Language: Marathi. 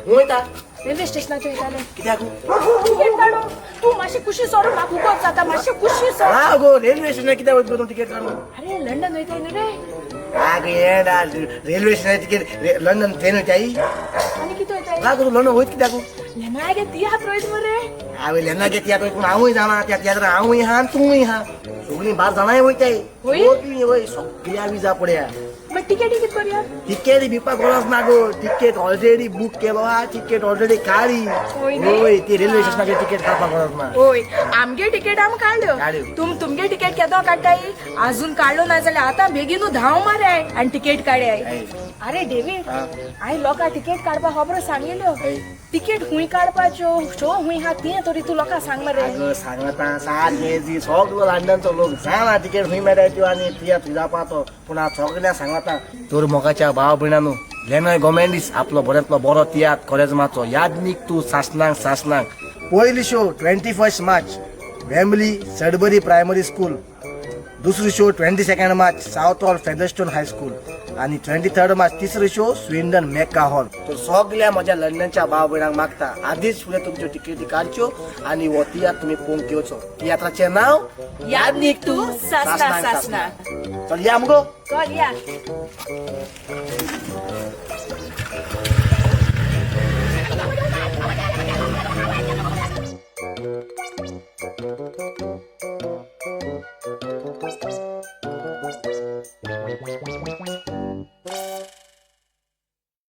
वयता रेल्वे स्टेशनाचेर वयताले कित्याक तिकेट काडून तू मातशी कुशी सोडून म्हाका उगोत जाता मातशी कुशी सोड हा गो रेल्वे स्टेशन कित्याक वयता गो तिकेट काडून अरे लंडन वयताय न्हू रे आगे येडा railway station ticket London train वयताय आनी कितें वयताय हा गो लंडन वयत कित्याक लेनाय गे ती हात रोयत मरे हांवें लेना गे तियात्र पूण हांवूय जाणा त्या तियात्रां हांवूय हा आनी तूंय हा सगळीं बार जाणाय वयताय वय? वय सगळ्या विजा पळया मागीर टिकेटी कितें करया टिकेट भिवपाक गरज ना गो टिकेट ऑलरेडी बूक केलो हा टिकेट ऑलरेडी काडी होय न्ही? होय ती रेल्वे स्टेशनाचेर टिकेट काडपाक गरज ना ओय आमगे टिकेट आम काडल्यो काडल्यो. तुमगे टिकेट केदो काडटाय अजून काडलो ना जाल्यार आतां बेगीनू धांव माराय आनी टिकेट काडयाय हय. अरे डेविड हा. हांवें लोकां टिकेट काडपाक खबरो सांगिल्ल्यो हय. टिकेट हुंय काडपाच्यो शो हुंय हा ती तरी तूं लोकां सांग मरे अगं सांगता सारकें जी सगळो लंडनचो लोक जाणा टिकेट खंय मेळटाय आनी तियात्र जावपाचो पूण हांव सगळ्यांक सांगता तर मोगाच्या भाव भयणांनो लेनॉय गोमेंडीस आपलो बऱ्यांतलो बरो तियात्र कॉलेजमाचो यादनीक तूं सासणांक पयली show 21 March Wembley Sudbury primary school दुसरो show 22 March Southall Featherstone high school आणि 23 मार्च तिसरो शो स्विंडन मेक्का हॉल तर सगळ्या म्हज्या लंडनच्या भाव भयणांक मागता आदीच फुडें तुमच्यो तिकेटी काडच्यो आनी हो तियात्र तुमी पळोवंक येवचो तियात्राचें नांव यादनीक तूं सासणाक चल या मुगो चल या